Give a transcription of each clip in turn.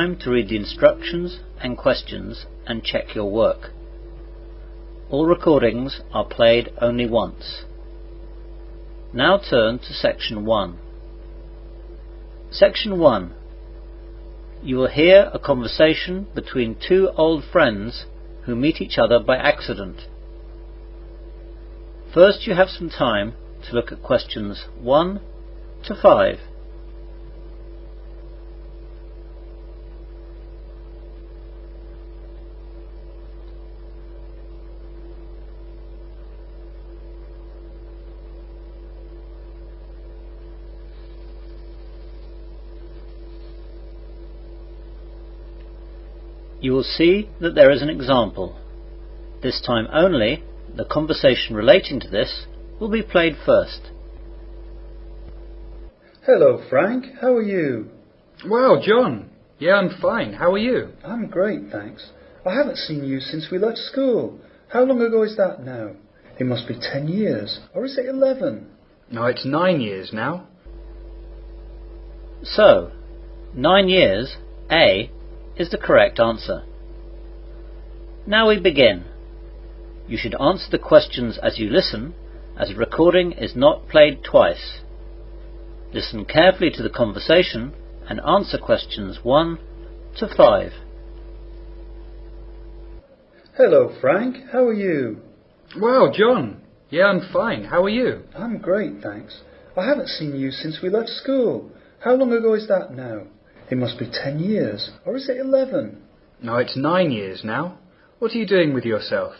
time to read the instructions and questions and check your work. All recordings are played only once. Now turn to Section 1. Section 1. You will hear a conversation between two old friends who meet each other by accident. First, you have some time to look at questions 1 to 5. You will see that there is an example. This time only, the conversation relating to this will be played first. Hello, Frank. How are you? Wow, John. Yeah, I'm fine. How are you? I'm great, thanks. I haven't seen you since we left school. How long ago is that now? It must be 10 years. Or is it 11? No, it's 9 years now. So, 9 years, A, is the correct answer. Now we begin. You should answer the questions as you listen, as a recording is not played twice. Listen carefully to the conversation and answer questions 1 to 5. Hello, Frank. How are you? Wow, John. Yeah, I'm fine. How are you? I'm great, thanks. I haven't seen you since we left school. How long ago is that now? It must be 10 years. Or is it 11? No, it's 9 years now. What are you doing with yourself?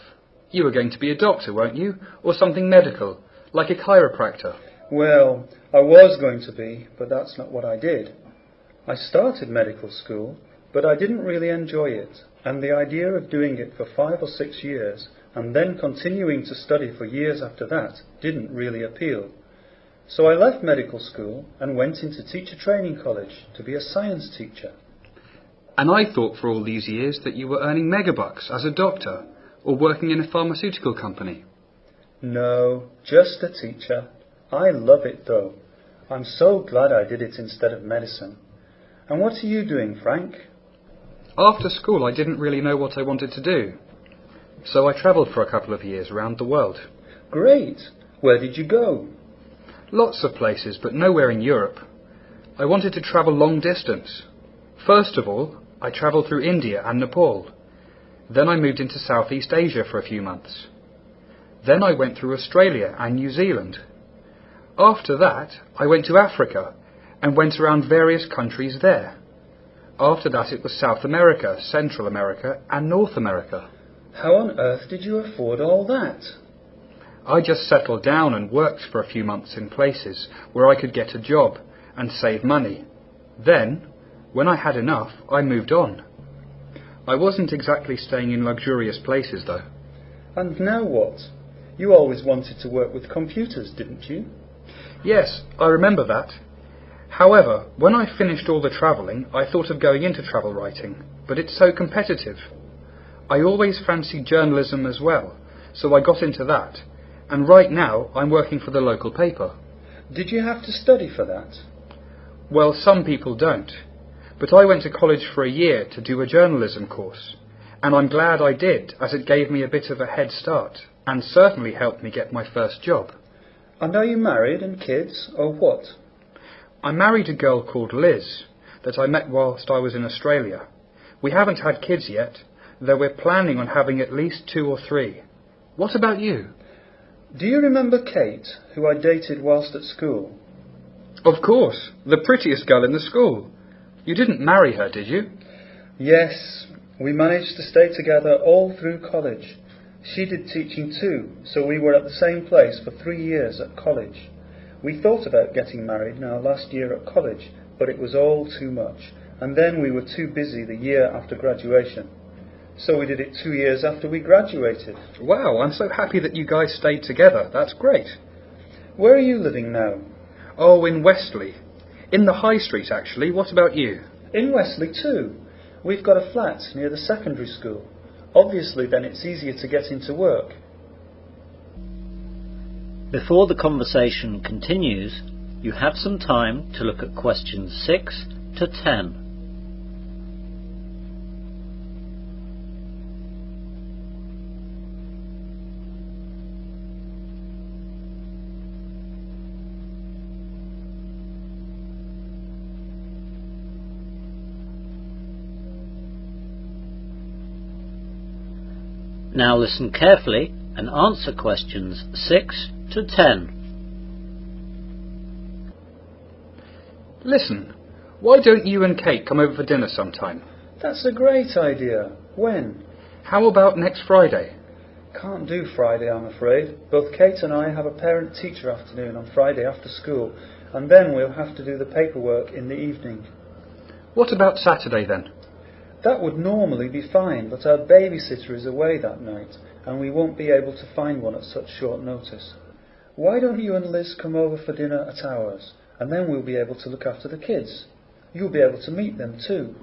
You were going to be a doctor, weren't you? Or something medical, like a chiropractor? Well, I was going to be, but that's not what I did. I started medical school, but I didn't really enjoy it, and the idea of doing it for 5 or 6 years and then continuing to study for years after that didn't really appeal. So I left medical school and went into teacher training college to be a science teacher. And I thought for all these years that you were earning megabucks as a doctor or working in a pharmaceutical company. No, just a teacher. I love it though. I'm so glad I did it instead of medicine. And what are you doing, Frank? After school I didn't really know what I wanted to do. So I travelled for a couple of years around the world. Great! Where did you go? Lots of places, but nowhere in Europe. I wanted to travel long distance. First of all, I travelled through India and Nepal. Then I moved into Southeast Asia for a few months. Then I went through Australia and New Zealand. After that, I went to Africa and went around various countries there. After that, it was South America, Central America and North America. How on earth did you afford all that? I just settled down and worked for a few months in places where I could get a job and save money. Then, when I had enough, I moved on. I wasn't exactly staying in luxurious places, though. And now what? You always wanted to work with computers, didn't you? Yes, I remember that. However, when I finished all the travelling, I thought of going into travel writing, but it's so competitive. I always fancied journalism as well, so I got into that. And right now, I'm working for the local paper. Did you have to study for that? Well, some people don't. But I went to college for a year to do a journalism course. And I'm glad I did, as it gave me a bit of a head start, and certainly helped me get my first job. And are you married and kids, or what? I married a girl called Liz, that I met whilst I was in Australia. We haven't had kids yet, though we're planning on having at least 2 or 3. What about you? Do you remember Kate, who I dated whilst at school? Of course, the prettiest girl in the school. You didn't marry her, did you? Yes, we managed to stay together all through college. She did teaching too, so we were at the same place for 3 years at college. We thought about getting married in our last year at college, but it was all too much, and then we were too busy the year after graduation. So we did it 2 years after we graduated. Wow, I'm so happy that you guys stayed together. That's great. Where are you living now? Oh, in Westley. In the High Street, actually. What about you? In Westley too. We've got a flat near the secondary school. Obviously then it's easier to get into work. Before the conversation continues, you have some time to look at questions 6 to 10. Now listen carefully and answer questions 6 to 10. Listen, why don't you and Kate come over for dinner sometime? That's a great idea. When? How about next Friday? Can't do Friday, I'm afraid. Both Kate and I have a parent-teacher afternoon on Friday after school, and then we'll have to do the paperwork in the evening. What about Saturday then? That would normally be fine, but our babysitter is away that night, and we won't be able to find one at such short notice. Why don't you and Liz come over for dinner at ours, and then we'll be able to look after the kids. You'll be able to meet them too.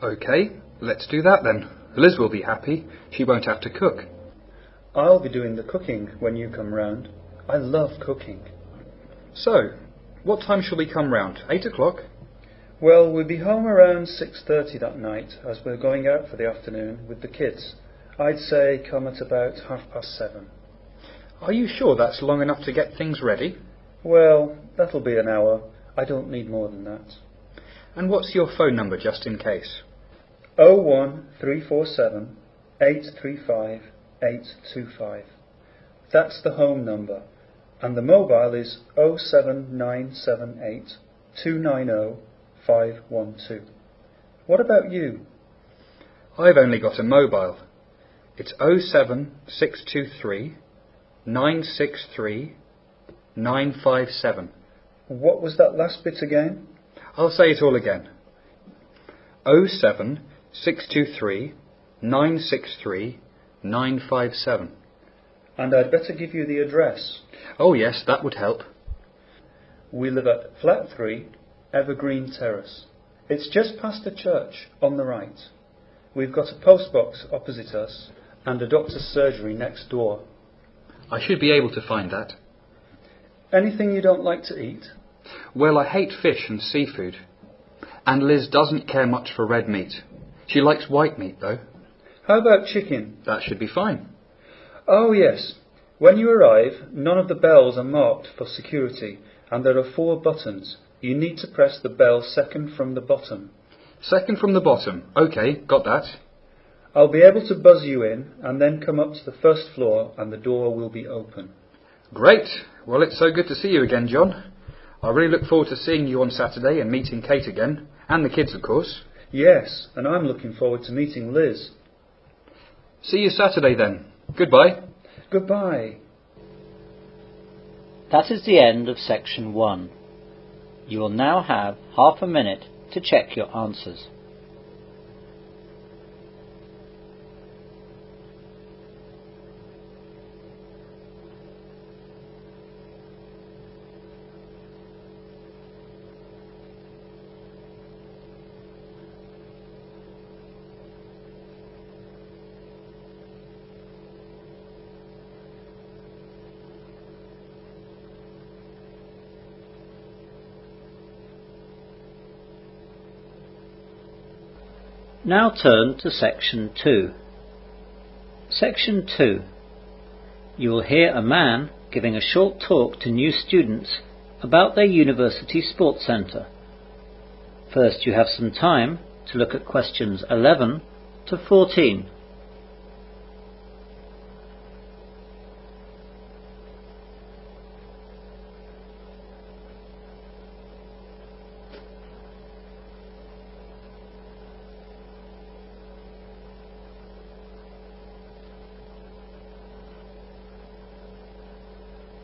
OK, let's do that then. Liz will be happy. She won't have to cook. I'll be doing the cooking when you come round. I love cooking. So, what time shall we come round? 8 o'clock? Well, we'll be home around 6:30 that night, as we're going out for the afternoon with the kids. I'd say come at about 7:30. Are you sure that's long enough to get things ready? Well, that'll be an hour. I don't need more than that. And what's your phone number, just in case? 01347 835 825. That's the home number, and the mobile is 07978 290 512. What about you? I've only got a mobile. It's 07623 963 957. What was that last bit again? I'll say it all again. 07623 963 957. And I'd better give you the address. Oh yes, that would help. We live at Flat 3, Evergreen Terrace. It's just past the church, on the right. We've got a post box opposite us, and a doctor's surgery next door. I should be able to find that. Anything you don't like to eat? Well, I hate fish and seafood. And Liz doesn't care much for red meat. She likes white meat, though. How about chicken? That should be fine. Oh, yes. When you arrive, none of the bells are marked for security, and there are 4 buttons. You need to press the bell second from the bottom. Second from the bottom. OK, got that. I'll be able to buzz you in, and then come up to the first floor, and the door will be open. Great. Well, it's so good to see you again, John. I really look forward to seeing you on Saturday and meeting Kate again. And the kids, of course. Yes, and I'm looking forward to meeting Liz. See you Saturday then. Goodbye. Goodbye. That is the end of section 1. You will now have half a minute to check your answers. Now turn to section 2. Section 2. You will hear a man giving a short talk to new students about their university sports centre. First, you have some time to look at questions 11 to 14.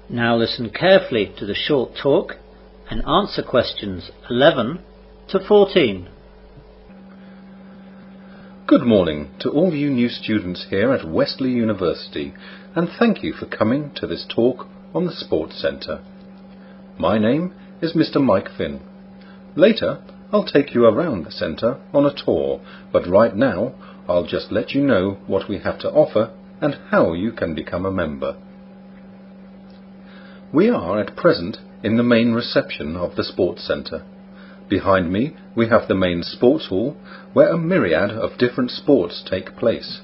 Now listen carefully to the short talk and answer questions 11 to 14. Good morning to all you new students here at Wesley University, and thank you for coming to this talk on the Sports Centre. My name is Mr. Mike Finn. Later, I'll take you around the centre on a tour, but right now, I'll just let you know what we have to offer and how you can become a member. We are at present in the main reception of the Sports Centre. Behind me we have the main sports hall where a myriad of different sports take place.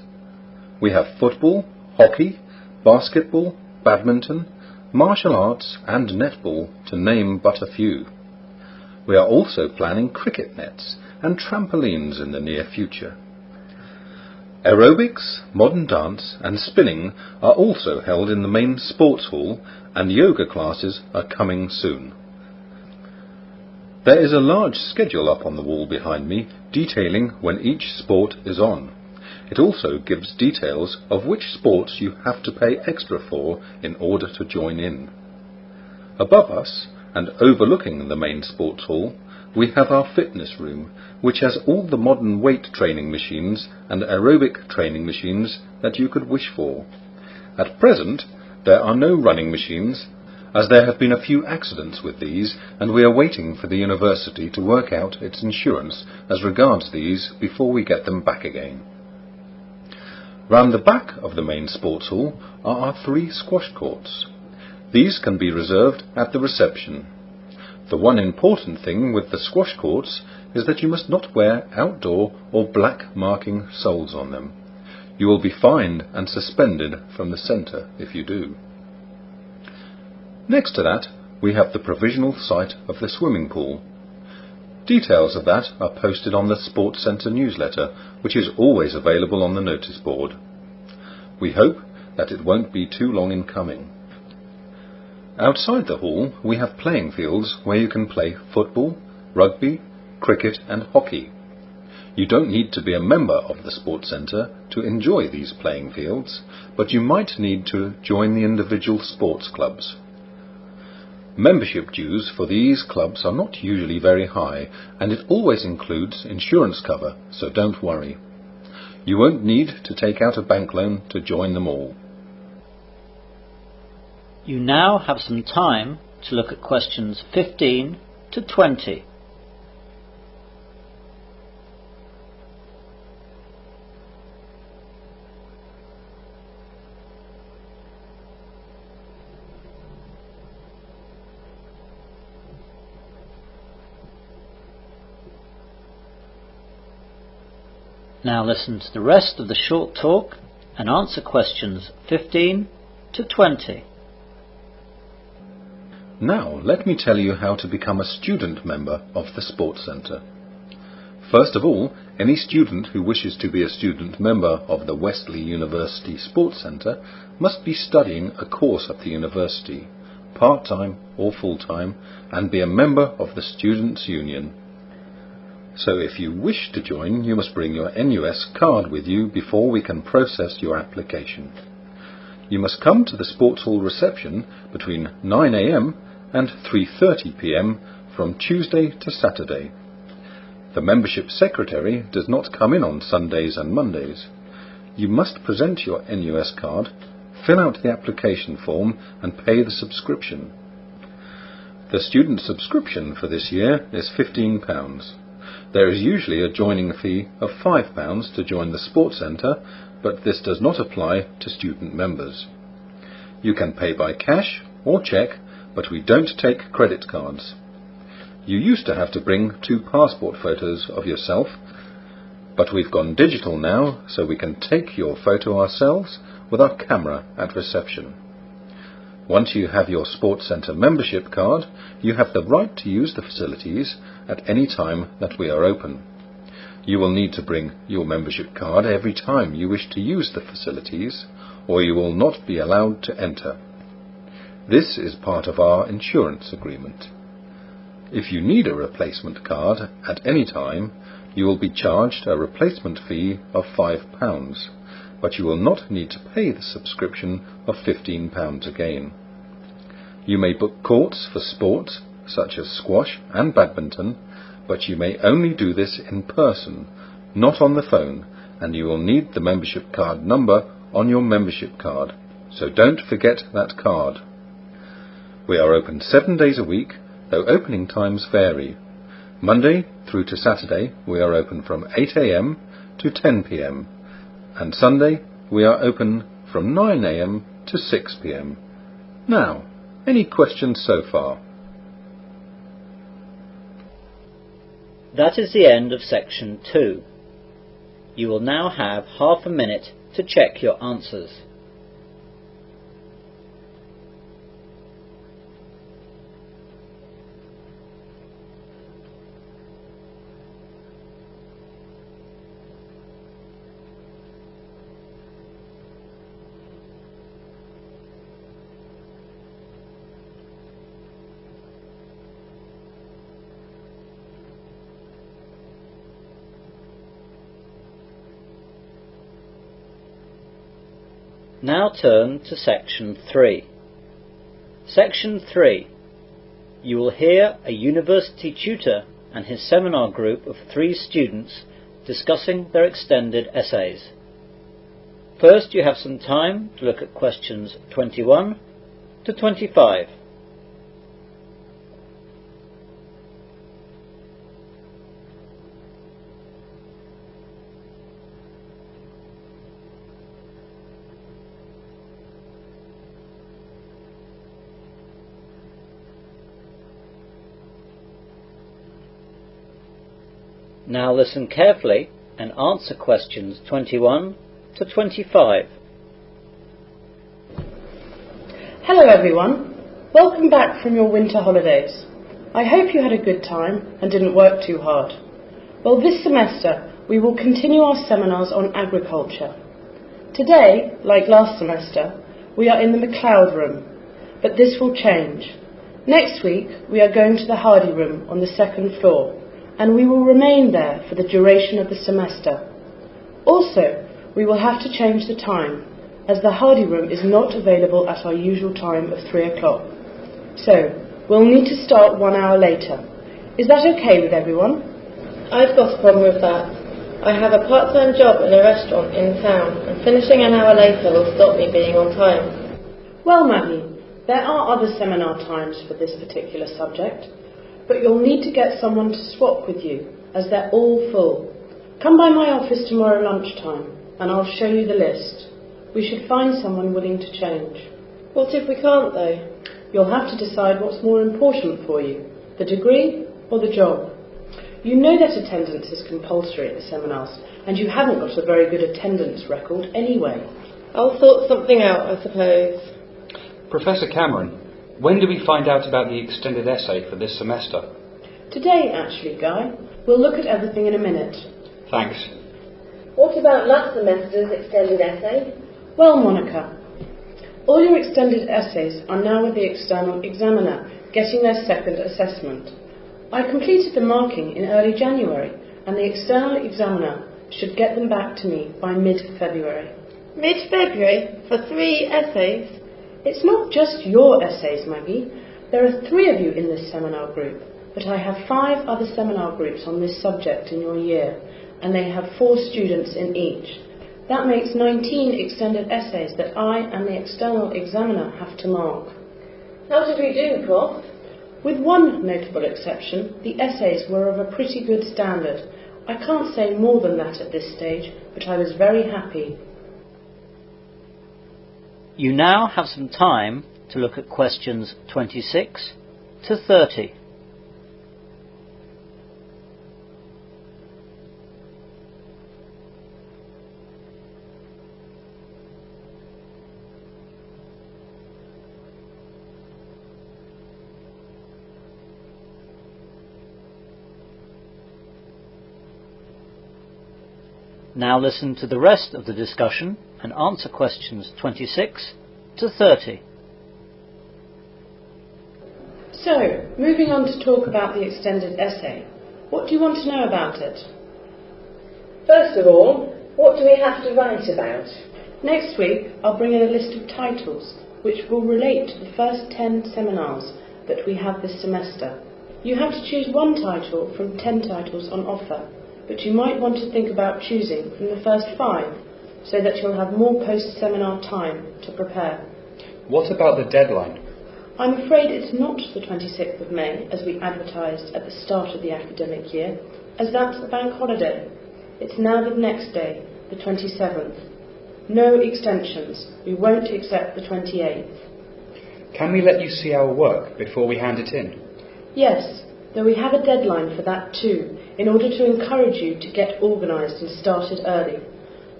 We have football, hockey, basketball, badminton, martial arts and netball, to name but a few. We are also planning cricket nets and trampolines in the near future. Aerobics, modern dance and spinning are also held in the main sports hall, and yoga classes are coming soon. There is a large schedule up on the wall behind me detailing when each sport is on. It also gives details of which sports you have to pay extra for in order to join in. Above us, and overlooking the main sports hall, we have our fitness room, which has all the modern weight training machines and aerobic training machines that you could wish for. At present, there are no running machines, as there have been a few accidents with these, and we are waiting for the university to work out its insurance as regards these before we get them back again. Round the back of the main sports hall are our 3 squash courts. These can be reserved at the reception. The one important thing with the squash courts is that you must not wear outdoor or black marking soles on them. You will be fined and suspended from the centre if you do. Next to that, we have the provisional site of the swimming pool. Details of that are posted on the Sports Centre newsletter, which is always available on the notice board. We hope that it won't be too long in coming. Outside the hall, we have playing fields where you can play football, rugby, cricket and hockey. You don't need to be a member of the Sports Centre to enjoy these playing fields, but you might need to join the individual sports clubs. Membership dues for these clubs are not usually very high, and it always includes insurance cover, so don't worry. You won't need to take out a bank loan to join them all. You now have some time to look at questions 15 to 20. Now listen to the rest of the short talk and answer questions 15 to 20. Now, let me tell you how to become a student member of the Sports Centre. First of all, any student who wishes to be a student member of the Wesley University Sports Centre must be studying a course at the university, part-time or full-time, and be a member of the Students' Union. So if you wish to join, you must bring your NUS card with you before we can process your application. You must come to the Sports Hall reception between 9 a.m. and 3:30 p.m. from Tuesday to Saturday. The membership secretary does not come in on Sundays and Mondays. You must present your NUS card, fill out the application form and pay the subscription. The student subscription for this year is £15. There is usually a joining fee of £5 to join the Sports Centre, but this does not apply to student members. You can pay by cash or cheque, but we don't take credit cards. You used to have to bring 2 passport photos of yourself, but we've gone digital now, so we can take your photo ourselves with our camera at reception. Once you have your Sports Centre membership card, you have the right to use the facilities at any time that we are open. You will need to bring your membership card every time you wish to use the facilities, or you will not be allowed to enter. This is part of our insurance agreement. If you need a replacement card at any time, you will be charged a replacement fee of £5, but you will not need to pay the subscription of £15 again. You may book courts for sports such as squash and badminton, but you may only do this in person, not on the phone, and you will need the membership card number on your membership card, so don't forget that card. We are open 7 days a week, though opening times vary. Monday through to Saturday we are open from 8 a.m. to 10 p.m. and Sunday we are open from 9 a.m. to 6 p.m. Now, any questions so far? That is the end of section 2. You will now have half a minute to check your answers. Now turn to Section 3. Section 3. You will hear a university tutor and his seminar group of 3 students discussing their extended essays. First, you have some time to look at questions 21 to 25. Now listen carefully and answer questions 21 to 25. Hello everyone, welcome back from your winter holidays. I hope you had a good time and didn't work too hard. Well, this semester we will continue our seminars on agriculture. Today, like last semester, we are in the McLeod room, but this will change. Next week we are going to the Hardy room on the 2nd floor, and we will remain there for the duration of the semester. Also, we will have to change the time, as the Hardy room is not available at our usual time of 3 o'clock. So, we'll need to start 1 hour later. Is that okay with everyone? I've got a problem with that. I have a part-time job in a restaurant in town, and finishing an hour later will stop me being on time. Well, Maggie, there are other seminar times for this particular subject, but you'll need to get someone to swap with you, as they're all full. Come by my office tomorrow lunchtime, and I'll show you the list. We should find someone willing to change. What if we can't, though? You'll have to decide what's more important for you, the degree or the job. You know that attendance is compulsory at the seminars, and you haven't got a very good attendance record anyway. I'll sort something out, I suppose. Professor Cameron, when do we find out about the extended essay for this semester? Today, actually, Guy. We'll look at everything in a minute. Thanks. What about last semester's extended essay? Well, Monica, all your extended essays are now with the external examiner, getting their second assessment. I completed the marking in early January, and the external examiner should get them back to me by mid-February. Mid-February? For 3 essays? It's not just your essays, Maggie. There are 3 of you in this seminar group, but I have 5 other seminar groups on this subject in your year, and they have 4 students in each. That makes 19 extended essays that I and the external examiner have to mark. How did we do, Prof? With one notable exception, the essays were of a pretty good standard. I can't say more than that at this stage, but I was very happy. You now have some time to look at questions 26 to 30. Now listen to the rest of the discussion and answer questions 26 to 30. So, moving on to talk about the extended essay. What do you want to know about it? First of all, what do we have to write about? Next week, I'll bring in a list of titles which will relate to the first 10 seminars that we have this semester. You have to choose one title from 10 titles on offer, but you might want to think about choosing from the first 5, so that you'll have more post-seminar time to prepare. What about the deadline? I'm afraid it's not the 26th of May, as we advertised at the start of the academic year, as that's the bank holiday. It's now the next day, the 27th. No extensions. We won't accept the 28th. Can we let you see our work before we hand it in? Yes, though we have a deadline for that too, in order to encourage you to get organised and started early.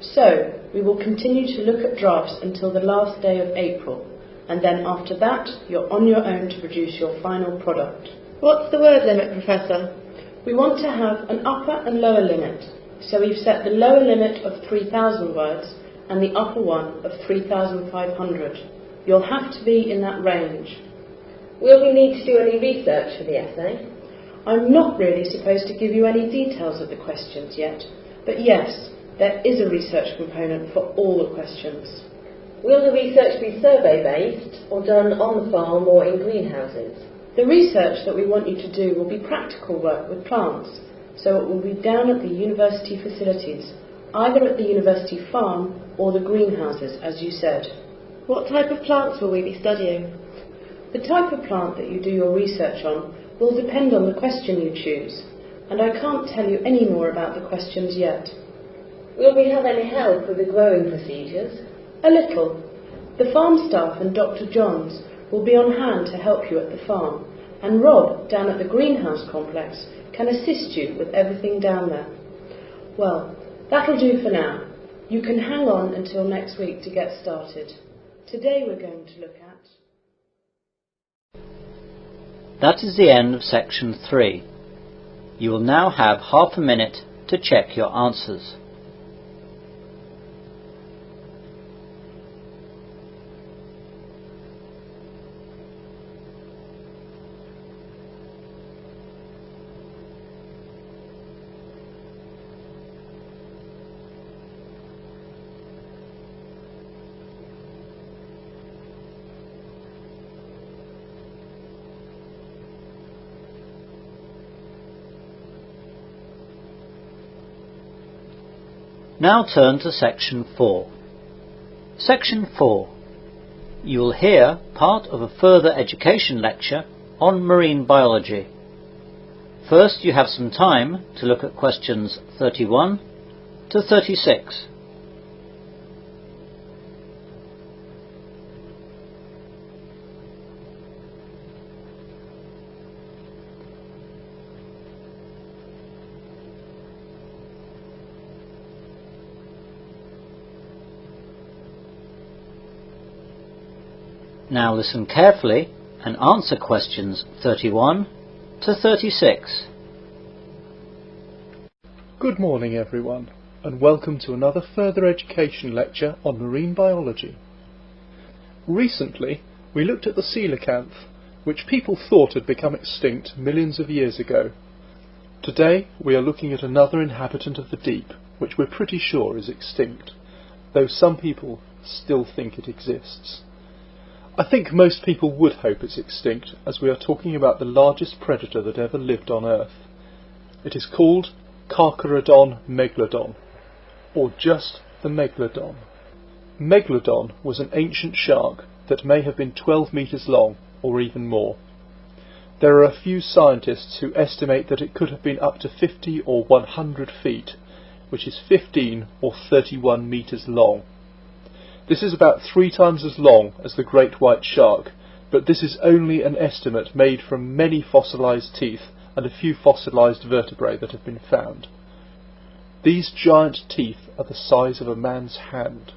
So, we will continue to look at drafts until the last day of April, and then after that, you're on your own to produce your final product. What's the word limit, Professor? We want to have an upper and lower limit, so we've set the lower limit of 3,000 words and the upper one of 3,500. You'll have to be in that range. Will we need to do any research for the essay? I'm not really supposed to give you any details of the questions yet, but yes, there is a research component for all the questions. Will the research be survey-based or done on the farm or in greenhouses? The research that we want you to do will be practical work with plants, so it will be down at the university facilities, either at the university farm or the greenhouses, as you said. What type of plants will we be studying? The type of plant that you do your research on will depend on the question you choose, and I can't tell you any more about the questions yet. Will we have any help with the growing procedures? A little. The farm staff and Dr. Johns will be on hand to help you at the farm, and Rob, down at the greenhouse complex, can assist you with everything down there. Well, that'll do for now. You can hang on until next week to get started. Today we're going to look at... That is the end of section 3. You will now have half a minute to check your answers. Now turn to section 4. Section 4. You will hear part of a further education lecture on marine biology. First, you have some time to look at questions 31 to 36. Now listen carefully and answer questions 31 to 36. Good morning everyone, and welcome to another further education lecture on marine biology. Recently we looked at the coelacanth, which people thought had become extinct millions of years ago. Today we are looking at another inhabitant of the deep, which we're pretty sure is extinct, though some people still think it exists. I think most people would hope it's extinct, as we are talking about the largest predator that ever lived on Earth. It is called Carcharodon megalodon, or just the megalodon. Megalodon was an ancient shark that may have been 12 metres long, or even more. There are a few scientists who estimate that it could have been up to 50 or 100 feet, which is 15 or 31 metres long. This is about 3 times as long as the great white shark, but this is only an estimate made from many fossilised teeth and a few fossilised vertebrae that have been found. These giant teeth are the size of a man's hand.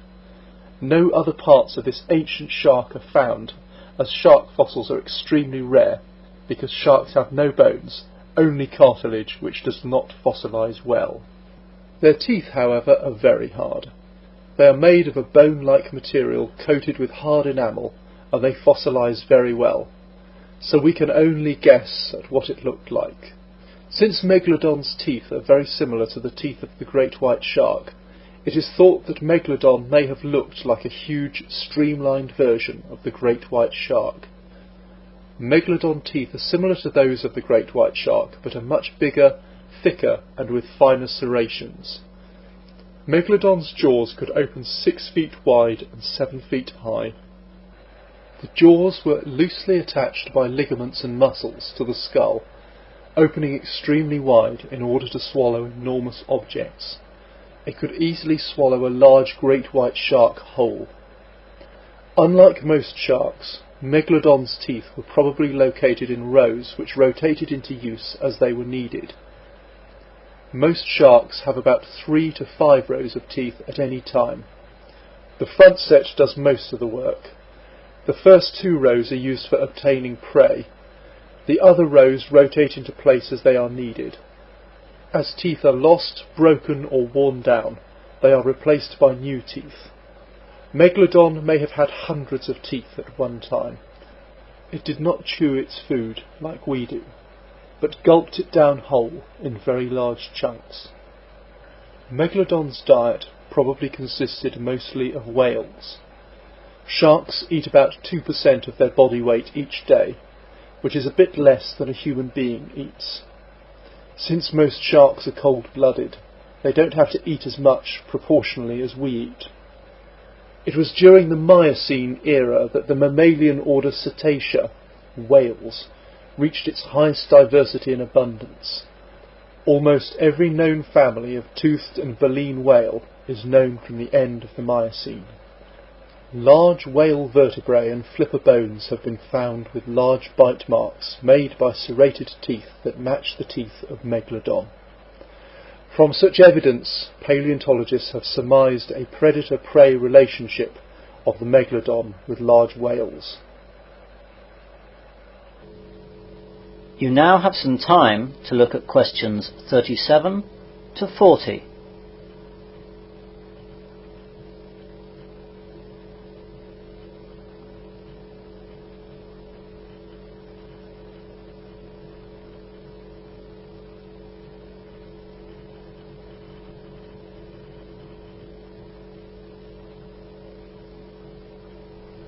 No other parts of this ancient shark are found, as shark fossils are extremely rare, because sharks have no bones, only cartilage which does not fossilise well. Their teeth, however, are very hard. They are made of a bone-like material coated with hard enamel, and they fossilise very well, so we can only guess at what it looked like. Since Megalodon's teeth are very similar to the teeth of the great white shark, it is thought that Megalodon may have looked like a huge, streamlined version of the great white shark. Megalodon teeth are similar to those of the great white shark, but are much bigger, thicker, and with finer serrations. Megalodon's jaws could open 6 feet wide and 7 feet high. The jaws were loosely attached by ligaments and muscles to the skull, opening extremely wide in order to swallow enormous objects. It could easily swallow a large great white shark whole. Unlike most sharks, Megalodon's teeth were probably located in rows which rotated into use as they were needed. Most sharks have about 3 to 5 rows of teeth at any time. The front set does most of the work. The first 2 rows are used for obtaining prey. The other rows rotate into place as they are needed. As teeth are lost, broken or worn down, they are replaced by new teeth. Megalodon may have had hundreds of teeth at one time. It did not chew its food like we do, but gulped it down whole in very large chunks. Megalodon's diet probably consisted mostly of whales. Sharks eat about 2% of their body weight each day, which is a bit less than a human being eats. Since most sharks are cold-blooded, they don't have to eat as much proportionally as we eat. It was during the Miocene era that the mammalian order Cetacea, whales, reached its highest diversity and abundance. Almost every known family of toothed and baleen whale is known from the end of the Miocene. Large whale vertebrae and flipper bones have been found with large bite marks made by serrated teeth that match the teeth of Megalodon. From such evidence, paleontologists have surmised a predator-prey relationship of the Megalodon with large whales. You now have some time to look at questions 37 to 40.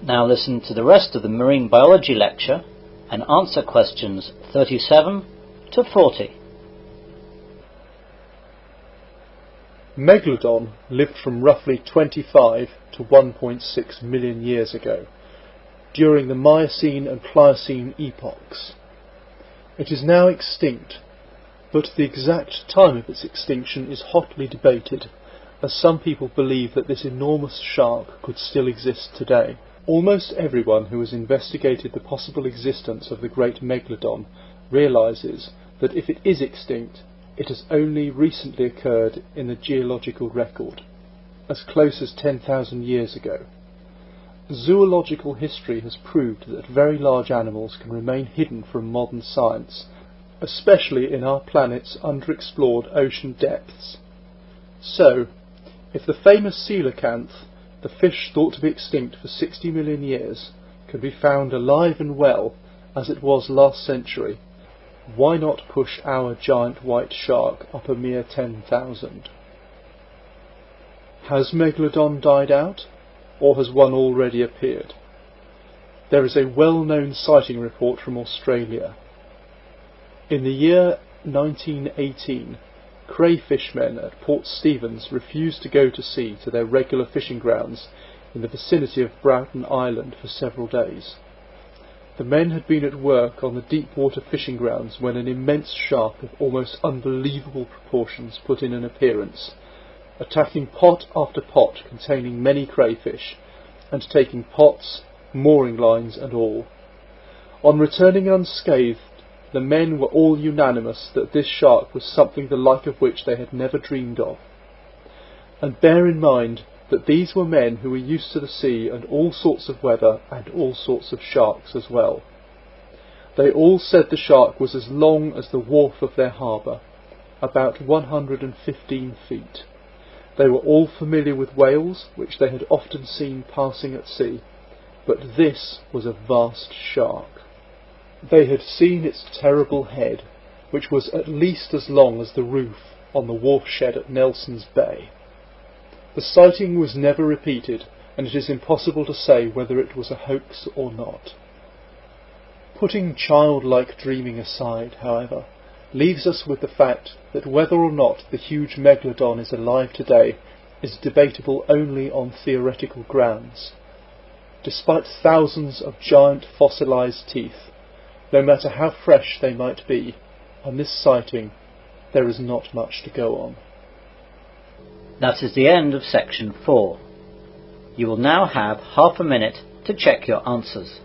Now listen to the rest of the marine biology lecture and answer questions 37 to 40. Megalodon lived from roughly 25 to 1.6 million years ago, during the Miocene and Pliocene epochs. It is now extinct, but the exact time of its extinction is hotly debated, as some people believe that this enormous shark could still exist today. Almost everyone who has investigated the possible existence of the great Megalodon realises that if it is extinct, it has only recently occurred in the geological record, as close as 10,000 years ago. Zoological history has proved that very large animals can remain hidden from modern science, especially in our planet's underexplored ocean depths. So, if the famous coelacanth, the fish thought to be extinct for 60 million years, can be found alive and well as it was last century, why not push our giant white shark up a mere 10,000? Has Megalodon died out, or has one already appeared? There is a well-known sighting report from Australia. In the year 1918, crayfishmen at Port Stephens refused to go to sea to their regular fishing grounds in the vicinity of Broughton Island for several days. The men had been at work on the deep water fishing grounds when an immense shark of almost unbelievable proportions put in an appearance, attacking pot after pot containing many crayfish, and taking pots, mooring lines and all. On returning unscathed, the men were all unanimous that this shark was something the like of which they had never dreamed of. And bear in mind that these were men who were used to the sea and all sorts of weather and all sorts of sharks as well. They all said the shark was as long as the wharf of their harbour, about 115 feet. They were all familiar with whales, which they had often seen passing at sea, but this was a vast shark. They had seen its terrible head, which was at least as long as the roof on the wharf shed at Nelson's Bay. The sighting was never repeated, and it is impossible to say whether it was a hoax or not. Putting childlike dreaming aside, however, leaves us with the fact that whether or not the huge Megalodon is alive today is debatable only on theoretical grounds. Despite thousands of giant fossilised teeth, no matter how fresh they might be, on this sighting there is not much to go on. That is the end of section 4. You will now have half a minute to check your answers.